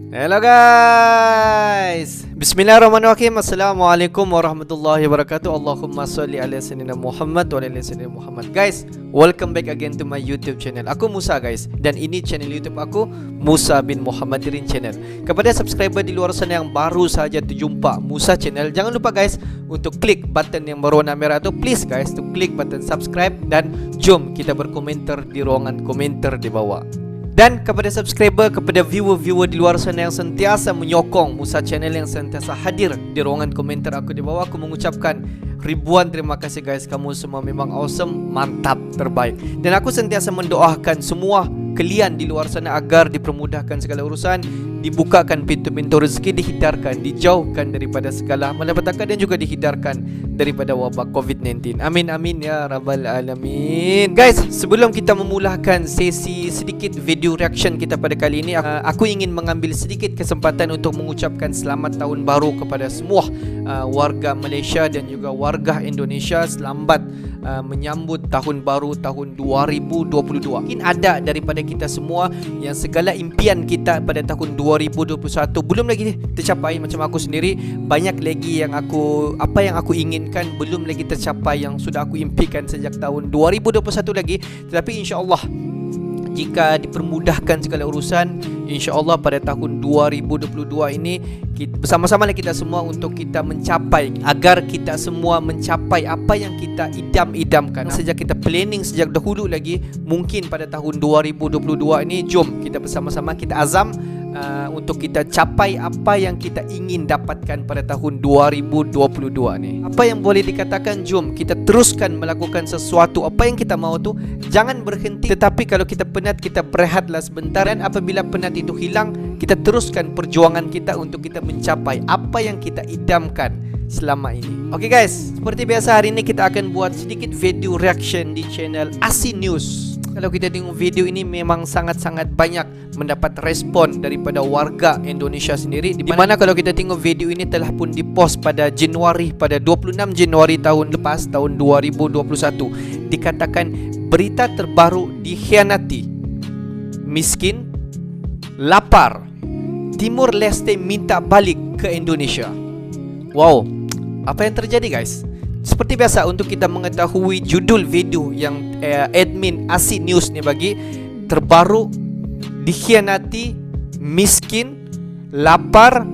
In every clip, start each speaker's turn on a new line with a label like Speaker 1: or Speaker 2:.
Speaker 1: Hello guys. Bismillahirrahmanirrahim. Assalamualaikum warahmatullahi wabarakatuh. Allahumma salli ala sayyidina Muhammad wa ala sayyidina Muhammad. Guys, welcome back again to my YouTube channel. Aku Musa guys, dan ini channel YouTube aku, Musa bin Muhammadirin channel. Kepada subscriber di luar sana yang baru saja terjumpa Musa channel, jangan lupa guys untuk klik button yang berwarna merah tu, please guys, to klik button subscribe, dan jom kita berkomentar di ruangan komentar di bawah. Dan kepada subscriber, kepada viewer-viewer di luar sana yang sentiasa menyokong Musa channel, yang sentiasa hadir di ruangan komentar aku di bawah, aku mengucapkan ribuan terima kasih guys. Kamu semua memang awesome, mantap, terbaik. Dan aku sentiasa mendoakan semua kalian di luar sana agar dipermudahkan segala urusan, dibukakan pintu-pintu rezeki, dihindarkan, dijauhkan daripada segala malapetaka, dan juga dihindarkan daripada wabak COVID-19. Amin amin ya rabbal alamin. Guys, sebelum kita memulakan sesi sedikit video reaction kita pada kali ini, aku ingin mengambil sedikit kesempatan untuk mengucapkan selamat tahun baru kepada semua warga Malaysia dan juga warga Indonesia. Selamat menyambut tahun baru tahun 2022. Mungkin ada daripada kita semua yang segala impian kita pada tahun 2021 belum lagi tercapai. Macam aku sendiri, banyak lagi yang apa yang aku inginkan belum lagi tercapai, yang sudah aku impikan sejak tahun 2021 lagi. Tetapi insya-Allah, jika dipermudahkan segala urusan, insya-Allah pada tahun 2022 ini bersama-sama kita semua untuk kita mencapai, agar kita semua mencapai apa yang kita idam-idamkan. Sejak kita planning sejak dahulu lagi, mungkin pada tahun 2022 ini, jom kita bersama-sama kita azam untuk kita capai apa yang kita ingin dapatkan pada tahun 2022 ni. Apa yang boleh dikatakan, jom kita teruskan melakukan sesuatu. Apa yang kita mahu tu jangan berhenti. Tetapi kalau kita penat, kita berehatlah sebentar, dan apabila penat itu hilang, kita teruskan perjuangan kita untuk kita mencapai apa yang kita idamkan selama ini. Oke guys, seperti biasa hari ini kita akan buat sedikit video reaction di channel ASI News. Kalau kita tengok video ini, memang sangat-sangat banyak mendapat respon daripada warga Indonesia sendiri, di mana kalau kita tengok video ini telah pun dipost pada Januari, pada 26 Januari tahun lepas, tahun 2021. Dikatakan berita terbaru dikhianati, miskin, lapar, Timur Leste minta balik ke Indonesia. Wow, apa yang terjadi guys? Seperti biasa, untuk kita mengetahui judul video yang admin ASI News ni bagi, terbaru dikhianati, miskin, lapar,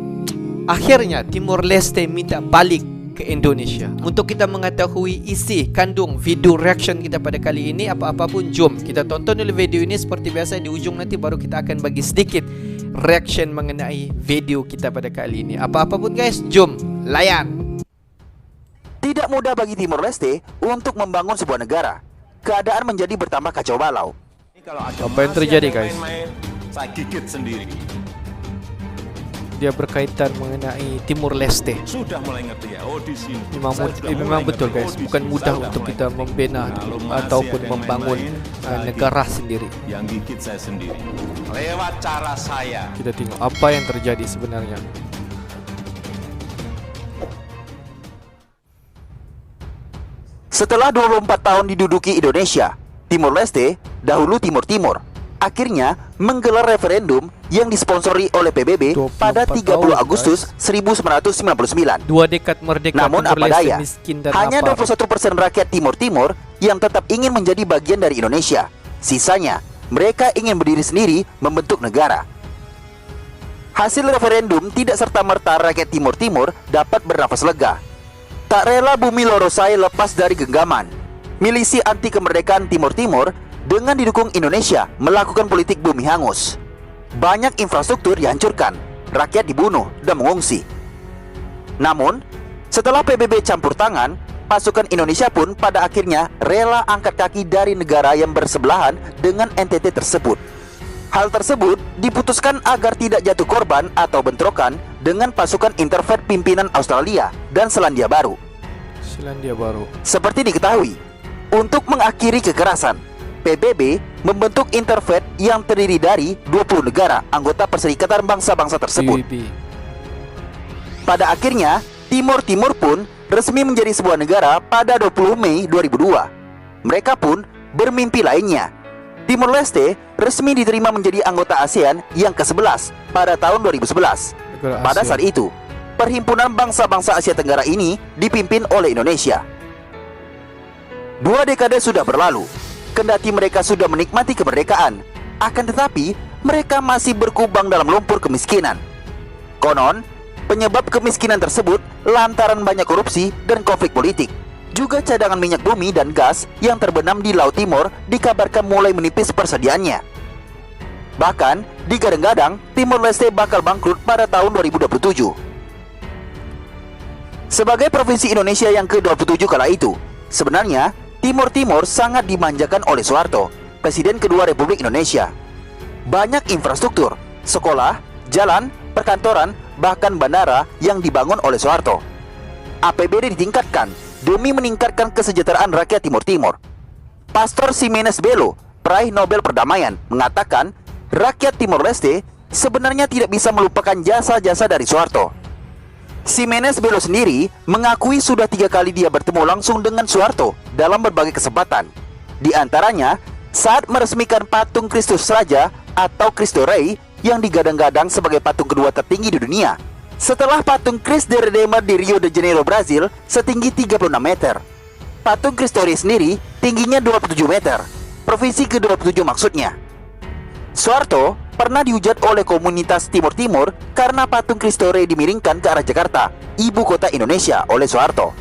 Speaker 1: akhirnya Timur Leste minta balik ke Indonesia. Untuk kita mengetahui isi kandung video reaction kita pada kali ini, apa-apa pun jom kita tonton dulu video ini. Seperti biasa, di ujung nanti baru kita akan bagi sedikit reaction mengenai video kita pada kali ini. Apa-apa pun guys, jom layan.
Speaker 2: Tidak mudah bagi Timur Leste untuk membangun sebuah negara. Keadaan menjadi bertambah kacau balau.
Speaker 1: Apa yang terjadi guys?
Speaker 3: Saya gigit sendiri.
Speaker 1: Dia berkaitan mengenai Timur Leste.
Speaker 3: Sudah mulai ngerti ya. Oh, di sini.
Speaker 1: Memang betul guys. Bukan mudah untuk kita membina ataupun membangun negara sendiri.
Speaker 3: Yang gigit saya sendiri. Lewat cara saya.
Speaker 1: Kita tengok apa yang terjadi sebenarnya.
Speaker 2: Setelah 24 tahun diduduki Indonesia, Timur Leste, dahulu Timur Timur, akhirnya menggelar referendum yang disponsori oleh PBB pada 30 Agustus 1999.
Speaker 1: 2 dekad merdeka.
Speaker 2: Namun apa daya, hanya 21% rakyat Timur Timur yang tetap ingin menjadi bagian dari Indonesia. Sisanya, mereka ingin berdiri sendiri membentuk negara. Hasil referendum tidak serta-merta rakyat Timur Timur dapat bernafas lega. Tak rela bumi Lorosai lepas dari genggaman, milisi anti kemerdekaan Timur Timur dengan didukung Indonesia melakukan politik bumi hangus. Banyak infrastruktur dihancurkan, rakyat dibunuh dan mengungsi. Namun, setelah PBB campur tangan, pasukan Indonesia pun pada akhirnya rela angkat kaki dari negara yang bersebelahan dengan NTT tersebut. Hal tersebut diputuskan agar tidak jatuh korban atau bentrokan dengan pasukan intervent pimpinan Australia dan Selandia Baru. Seperti diketahui, untuk mengakhiri kekerasan, PBB membentuk intervent yang terdiri dari 20 negara anggota Perserikatan Bangsa-Bangsa tersebut. Pada akhirnya, Timur Timur pun resmi menjadi sebuah negara pada 20 Mei 2002. Mereka pun bermimpi lainnya, Timor Leste resmi diterima menjadi anggota ASEAN yang ke-11 pada tahun 2011. Pada saat itu, Perhimpunan Bangsa-Bangsa Asia Tenggara ini dipimpin oleh Indonesia. 2 dekade sudah berlalu, kendati mereka sudah menikmati kemerdekaan, akan tetapi mereka masih berkubang dalam lumpur kemiskinan. Konon, penyebab kemiskinan tersebut lantaran banyak korupsi dan konflik politik. Juga cadangan minyak bumi dan gas yang terbenam di Laut Timor dikabarkan mulai menipis persediaannya. Bahkan, digadang-gadang Timor Leste bakal bangkrut pada tahun 2027. Sebagai provinsi Indonesia yang ke-27 kala itu, sebenarnya Timor Timur sangat dimanjakan oleh Soeharto, Presiden kedua Republik Indonesia. Banyak infrastruktur, sekolah, jalan, perkantoran, bahkan bandara yang dibangun oleh Soeharto. APBD ditingkatkan demi meningkatkan kesejahteraan rakyat Timor Timur. Pastor Ximenes Belo, peraih Nobel Perdamaian, mengatakan rakyat Timor Leste sebenarnya tidak bisa melupakan jasa-jasa dari Soeharto. Ximenes Belo sendiri mengakui sudah 3 kali dia bertemu langsung dengan Soeharto dalam berbagai kesempatan. Di antaranya saat meresmikan patung Kristus Raja atau Cristo Rei yang digadang-gadang sebagai patung kedua tertinggi di dunia, setelah patung Christ the Redeemer di Rio de Janeiro, Brazil setinggi 36 meter. Patung Cristo Rei sendiri tingginya 27 meter, provinsi ke-27 maksudnya. Soeharto pernah dihujat oleh komunitas Timor Timur karena patung Cristo Rei dimiringkan ke arah Jakarta, ibu kota Indonesia, oleh Soeharto.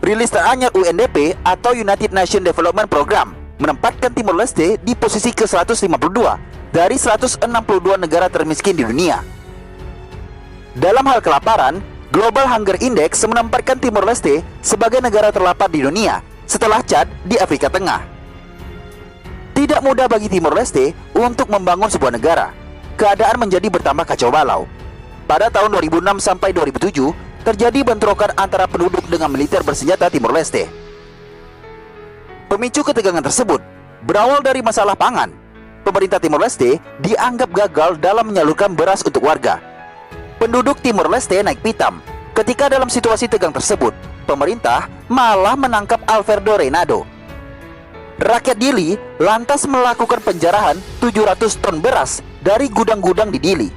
Speaker 2: Rilis teranyar UNDP atau United Nations Development Program menempatkan Timor Leste di posisi ke-152 dari 162 negara termiskin di dunia. Dalam hal kelaparan, Global Hunger Index menempatkan Timor Leste sebagai negara terlapar di dunia setelah Chad di Afrika Tengah. Tidak mudah bagi Timor Leste untuk membangun sebuah negara. Keadaan menjadi bertambah kacau balau. Pada tahun 2006 sampai 2007, terjadi bentrokan antara penduduk dengan militer bersenjata Timor Leste. Pemicu ketegangan tersebut berawal dari masalah pangan. Pemerintah Timor Leste dianggap gagal dalam menyalurkan beras untuk warga. Penduduk Timor Leste naik pitam. Ketika dalam situasi tegang tersebut, pemerintah malah menangkap Alfredo Reinado. Rakyat Dili lantas melakukan penjarahan 700 ton beras dari gudang-gudang di Dili.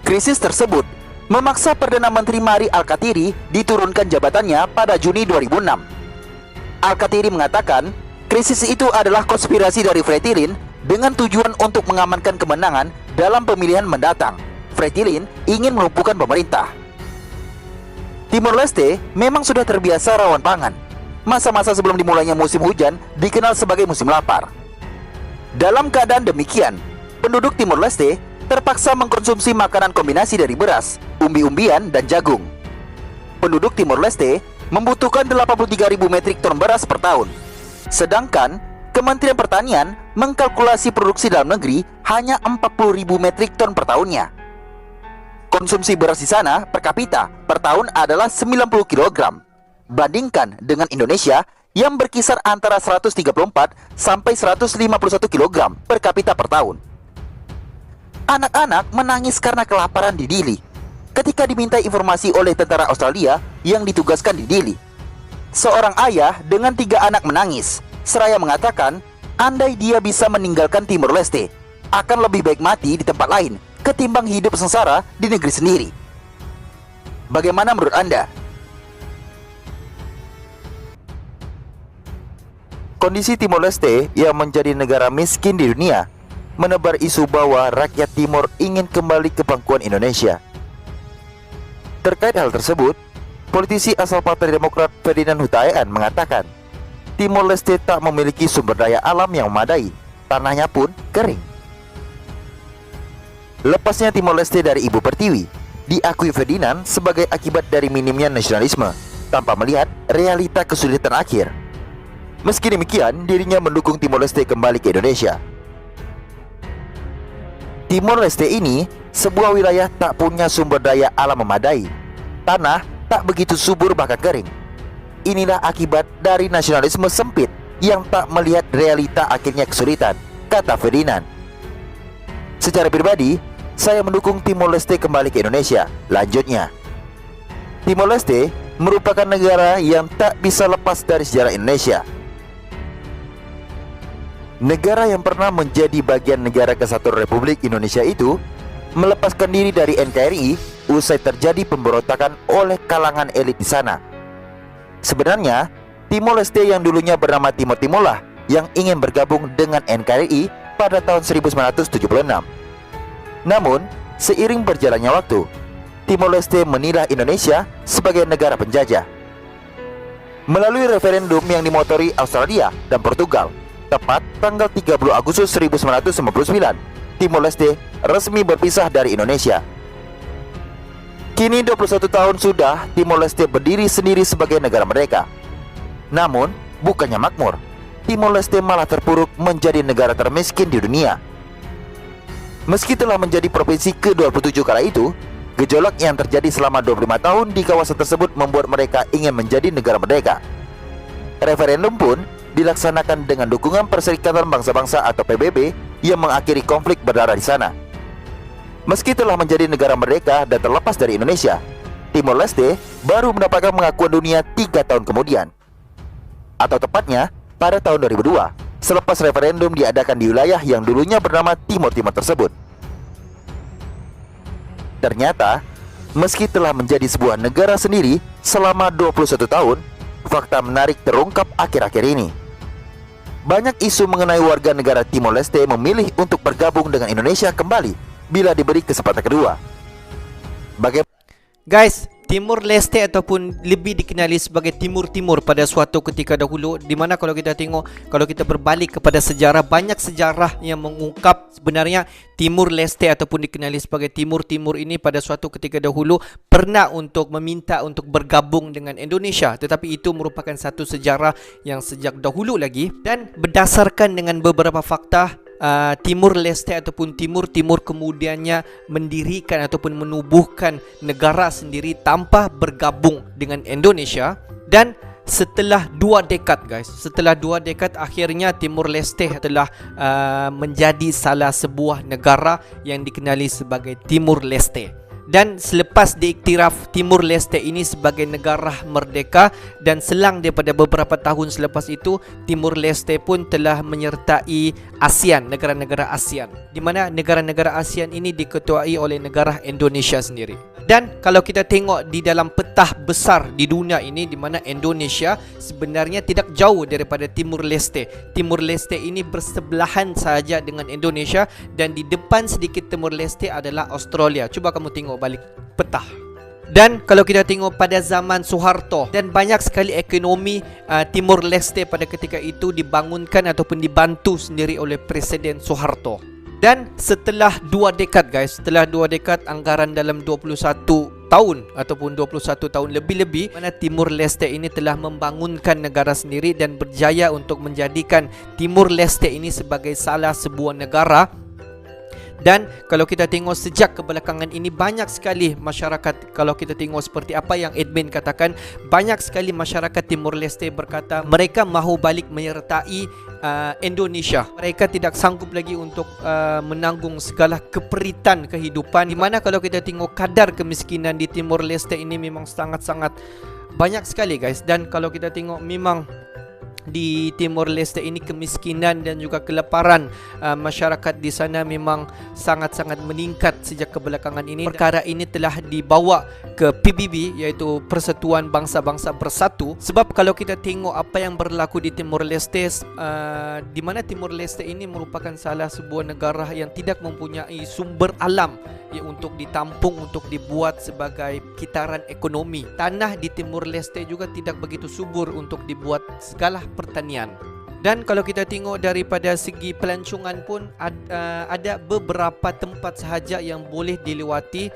Speaker 2: Krisis tersebut memaksa Perdana Menteri Mari Alkatiri diturunkan jabatannya pada Juni 2006. Alkatiri mengatakan krisis itu adalah konspirasi dari Fretilin dengan tujuan untuk mengamankan kemenangan dalam pemilihan mendatang. Fretilin ingin melumpuhkan pemerintah. Timor Leste memang sudah terbiasa rawan pangan. Masa-masa sebelum dimulainya musim hujan dikenal sebagai musim lapar. Dalam keadaan demikian, penduduk Timor Leste terpaksa mengkonsumsi makanan kombinasi dari beras, umbi-umbian, dan jagung. Penduduk Timor Leste membutuhkan 83.000 metrik ton beras per tahun. Sedangkan Kementerian Pertanian mengkalkulasi produksi dalam negeri hanya 40.000 metrik ton per tahunnya. Konsumsi beras di sana per kapita per tahun adalah 90 kg. Bandingkan dengan Indonesia yang berkisar antara 134 sampai 151 kg per kapita per tahun. Anak-anak menangis karena kelaparan di Dili ketika diminta informasi oleh tentara Australia yang ditugaskan di Dili. Seorang ayah dengan 3 anak menangis, seraya mengatakan andai dia bisa meninggalkan Timor Leste, akan lebih baik mati di tempat lain ketimbang hidup sengsara di negeri sendiri. Bagaimana menurut Anda? Kondisi Timor Leste yang menjadi negara miskin di dunia menebar isu bahwa rakyat Timor ingin kembali ke pangkuan Indonesia. Terkait hal tersebut, politisi asal Partai Demokrat Ferdinand Huta mengatakan Timor Leste tak memiliki sumber daya alam yang memadai, tanahnya pun kering. Lepasnya Timor Leste dari Ibu Pertiwi diakui Ferdinand sebagai akibat dari minimnya nasionalisme, tanpa melihat realita kesulitan akhir. Meski demikian, dirinya mendukung Timor Leste kembali ke Indonesia. Timor Leste ini sebuah wilayah tak punya sumber daya alam memadai. Tanah tak begitu subur bahkan kering. Inilah akibat dari nasionalisme sempit yang tak melihat realita akhirnya kesulitan, kata Ferdinand. Secara pribadi, saya mendukung Timor Leste kembali ke Indonesia. Lanjutnya, Timor Leste merupakan negara yang tak bisa lepas dari sejarah Indonesia. Negara yang pernah menjadi bagian negara kesatuan Republik Indonesia itu melepaskan diri dari NKRI usai terjadi pemberontakan oleh kalangan elit di sana. Sebenarnya, Timor Leste yang dulunya bernama Timur Timur lah yang ingin bergabung dengan NKRI pada tahun 1976. Namun, seiring berjalannya waktu, Timor Leste menilai Indonesia sebagai negara penjajah. Melalui referendum yang dimotori Australia dan Portugal, tepat tanggal 30 Agustus 1999, Timor Leste resmi berpisah dari Indonesia. Kini 21 tahun sudah Timor Leste berdiri sendiri sebagai negara merdeka. Namun, bukannya makmur, Timor Leste malah terpuruk menjadi negara termiskin di dunia. Meski telah menjadi provinsi ke-27 kala itu, gejolak yang terjadi selama 25 tahun di kawasan tersebut membuat mereka ingin menjadi negara merdeka. Referendum pun dilaksanakan dengan dukungan Perserikatan Bangsa-Bangsa atau PBB yang mengakhiri konflik berdarah di sana. Meski telah menjadi negara merdeka dan terlepas dari Indonesia, Timor Leste baru mendapatkan pengakuan dunia 3 tahun kemudian. Atau tepatnya, pada tahun 2002, selepas referendum diadakan di wilayah yang dulunya bernama Timor Timur tersebut. Ternyata, meski telah menjadi sebuah negara sendiri selama 21 tahun, fakta menarik terungkap akhir-akhir ini. Banyak isu mengenai warga negara Timor Leste memilih untuk bergabung dengan Indonesia kembali bila diberi kesempatan kedua.
Speaker 1: Guys, Timur Leste ataupun lebih dikenali sebagai Timur Timur pada suatu ketika dahulu, di mana kalau kita tengok, kalau kita berbalik kepada sejarah, banyak sejarah yang mengungkap sebenarnya Timur Leste ataupun dikenali sebagai Timur Timur ini pada suatu ketika dahulu pernah untuk meminta untuk bergabung dengan Indonesia. Tetapi itu merupakan satu sejarah yang sejak dahulu lagi, dan berdasarkan dengan beberapa fakta, Timur Leste ataupun Timur Timur kemudiannya mendirikan ataupun menubuhkan negara sendiri tanpa bergabung dengan Indonesia. Dan setelah 2 dekad guys, setelah 2 dekad akhirnya Timur Leste telah menjadi salah sebuah negara yang dikenali sebagai Timur Leste. Dan selepas diiktiraf Timur Leste ini sebagai negara merdeka, dan selang daripada beberapa tahun selepas itu, Timur Leste pun telah menyertai ASEAN, negara-negara ASEAN, di mana negara-negara ASEAN ini diketuai oleh negara Indonesia sendiri. Dan kalau kita tengok di dalam peta besar di dunia ini, di mana Indonesia sebenarnya tidak jauh daripada Timur Leste. Timur Leste ini bersebelahan sahaja dengan Indonesia, dan di depan sedikit Timur Leste adalah Australia. Cuba kamu tengok balik peta. Dan kalau kita tengok pada zaman Soeharto, dan banyak sekali ekonomi Timur Leste pada ketika itu dibangunkan ataupun dibantu sendiri oleh Presiden Soeharto. Dan setelah 2 dekad guys, setelah 2 dekad, anggaran dalam 21 tahun ataupun 21 tahun lebih-lebih, mana Timur Leste ini telah membangunkan negara sendiri dan berjaya untuk menjadikan Timur Leste ini sebagai salah sebuah negara. Dan kalau kita tengok sejak kebelakangan ini, banyak sekali masyarakat, kalau kita tengok seperti apa yang admin katakan, banyak sekali masyarakat Timur Leste berkata mereka mahu balik menyertai Indonesia. Mereka tidak sanggup lagi untuk menanggung segala keperitan kehidupan, di mana kalau kita tengok kadar kemiskinan di Timur Leste ini memang sangat-sangat banyak sekali guys. Dan kalau kita tengok memang di Timor Leste ini kemiskinan dan juga kelaparan masyarakat di sana memang sangat-sangat meningkat sejak kebelakangan ini. Perkara ini telah dibawa ke PBB, iaitu Persatuan Bangsa-Bangsa Bersatu. Sebab kalau kita tengok apa yang berlaku di Timor Leste, di mana Timor Leste ini merupakan salah sebuah negara yang tidak mempunyai sumber alam untuk ditampung, untuk dibuat sebagai kitaran ekonomi. Tanah di Timor Leste juga tidak begitu subur untuk dibuat segala pertanian. Dan kalau kita tengok daripada segi pelancongan pun ada beberapa tempat sahaja yang boleh dilewati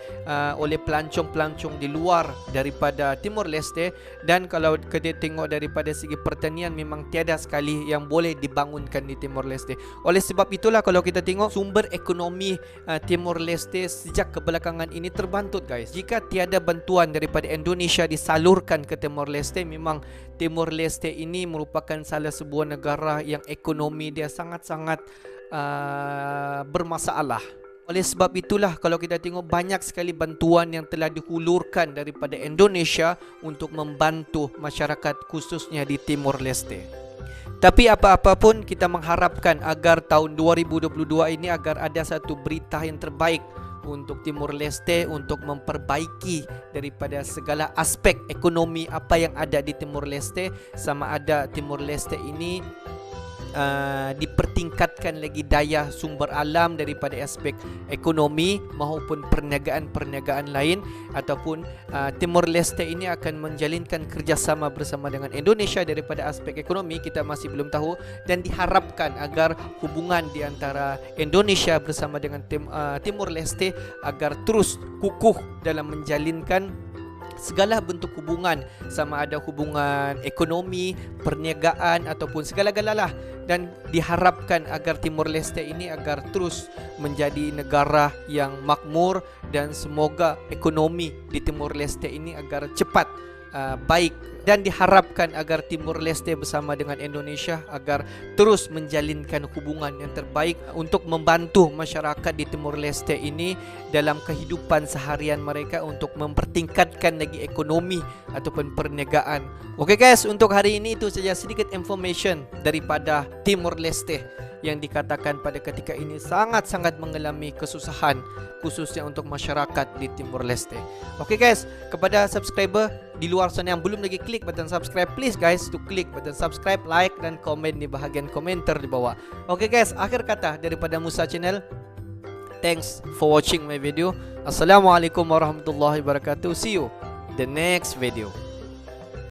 Speaker 1: oleh pelancong-pelancong di luar daripada Timor Leste. Dan kalau kita tengok daripada segi pertanian, memang tiada sekali yang boleh dibangunkan di Timor Leste. Oleh sebab itulah kalau kita tengok sumber ekonomi Timor Leste sejak kebelakangan ini terbantut guys. Jika tiada bantuan daripada Indonesia disalurkan ke Timor Leste, memang Timor Leste ini merupakan salah sebuah negara yang ekonomi dia sangat-sangat bermasalah. Oleh sebab itulah kalau kita tengok banyak sekali bantuan yang telah dihulurkan daripada Indonesia untuk membantu masyarakat khususnya di Timor Leste. Tapi apa-apa pun kita mengharapkan agar tahun 2022 ini agar ada satu berita yang terbaik untuk Timur Leste, untuk memperbaiki daripada segala aspek ekonomi apa yang ada di Timur Leste, sama ada Timur Leste ini dipertingkatkan lagi daya sumber alam daripada aspek ekonomi maupun perniagaan lain, ataupun Timur Leste ini akan menjalinkan kerjasama bersama dengan Indonesia daripada aspek ekonomi, kita masih belum tahu. Dan diharapkan agar hubungan di antara Indonesia bersama dengan Timur Leste agar terus kukuh dalam menjalinkan segala bentuk hubungan, sama ada hubungan ekonomi, perniagaan ataupun segala-galalah. Dan diharapkan agar Timur Leste ini agar terus menjadi negara yang makmur, dan semoga ekonomi di Timur Leste ini agar cepat baik, dan diharapkan agar Timur Leste bersama dengan Indonesia agar terus menjalinkan hubungan yang terbaik untuk membantu masyarakat di Timur Leste ini dalam kehidupan seharian mereka untuk mempertingkatkan lagi ekonomi ataupun perniagaan. Oke guys, untuk hari ini itu saja sedikit information daripada Timur Leste yang dikatakan pada ketika ini sangat-sangat mengalami kesusahan, khususnya untuk masyarakat di Timur Leste. Oke guys, kepada subscriber di luar sana yang belum lagi klik button subscribe, please guys to klik button subscribe, like dan komen di bahagian komentar di bawah. Oke guys, akhir kata daripada Musa Channel. Thanks for watching my video. Assalamualaikum warahmatullahi wabarakatuh. See you the next video.